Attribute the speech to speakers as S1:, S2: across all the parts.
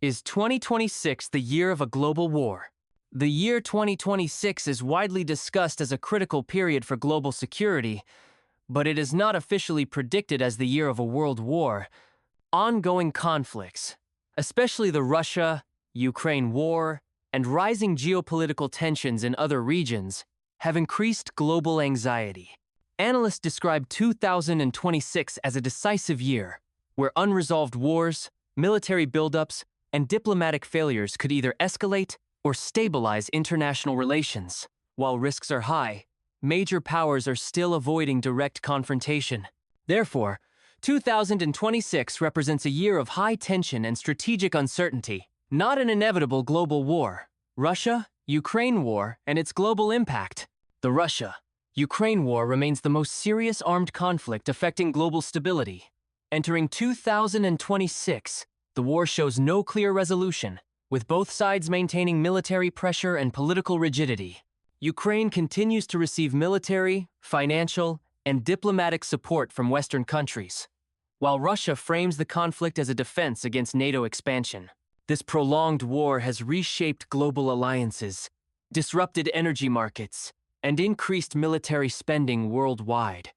S1: Is 2026 the year of a global war? The year 2026 is widely discussed as a critical period for global security, but it is not officially predicted as the year of a world war. Ongoing conflicts, especially the Russia-Ukraine war and rising geopolitical tensions in other regions, have increased global anxiety. Analysts describe 2026 as a decisive year, where unresolved wars, military buildups, and diplomatic failures could either escalate or stabilize international relations. While risks are high, major powers are still avoiding direct confrontation. Therefore, 2026 represents a year of high tension and strategic uncertainty, not an inevitable global war. Russia-Ukraine war and its global impact. The Russia-Ukraine war remains the most serious armed conflict affecting global stability. Entering 2026, the war shows no clear resolution, with both sides maintaining military pressure and political rigidity. Ukraine continues to receive military, financial, and diplomatic support from Western countries, while Russia frames the conflict as a defense against NATO expansion. This prolonged war has reshaped global alliances, disrupted energy markets, and increased military spending worldwide.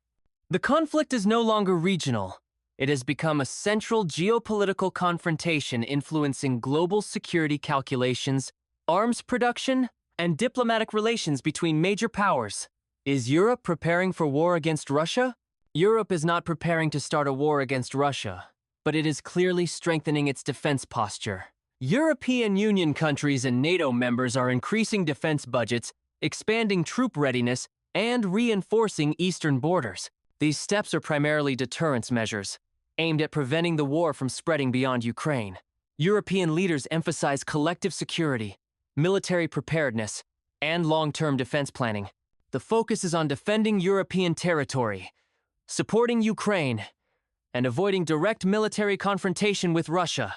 S1: The conflict is no longer regional. It has become a central geopolitical confrontation influencing global security calculations, arms production, and diplomatic relations between major powers. Is Europe preparing for war against Russia? Europe is not preparing to start a war against Russia, but it is clearly strengthening its defense posture. European Union countries and NATO members are increasing defense budgets, expanding troop readiness, and reinforcing eastern borders. These steps are primarily deterrence measures, aimed at preventing the war from spreading beyond Ukraine. European leaders emphasize collective security, military preparedness, and long-term defense planning. The focus is on defending European territory, supporting Ukraine, and avoiding direct military confrontation with Russia.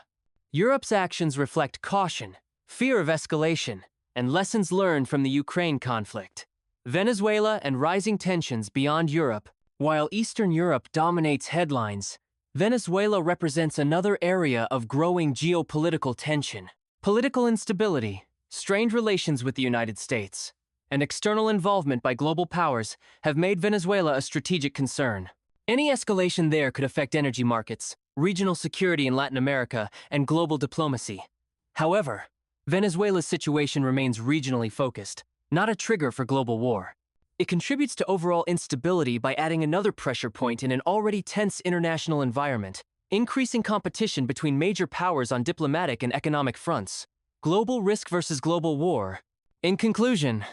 S1: Europe's actions reflect caution, fear of escalation, and lessons learned from the Ukraine conflict. Venezuela and rising tensions beyond Europe. While Eastern Europe dominates headlines, Venezuela represents another area of growing geopolitical tension. Political instability, strained relations with the United States, and external involvement by global powers have made Venezuela a strategic concern. Any escalation there could affect energy markets, regional security in Latin America, and global diplomacy. However, Venezuela's situation remains regionally focused, not a trigger for global war. It contributes to overall instability by adding another pressure point in an already tense international environment, increasing competition between major powers on diplomatic and economic fronts. Global risk versus global war. In conclusion,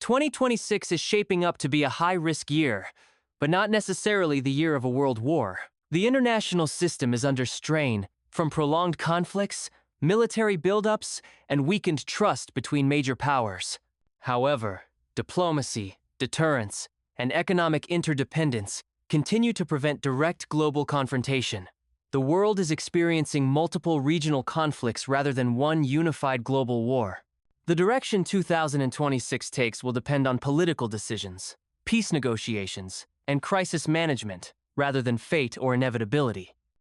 S1: 2026 is shaping up to be a high-risk year, but not necessarily the year of a world war. The international system is under strain from prolonged conflicts, military buildups, and weakened trust between major powers. However, diplomacy, deterrence, and economic interdependence continue to prevent direct global confrontation. The world is experiencing multiple regional conflicts rather than one unified global war. The direction 2026 takes will depend on political decisions, peace negotiations, and crisis management, rather than fate or inevitability.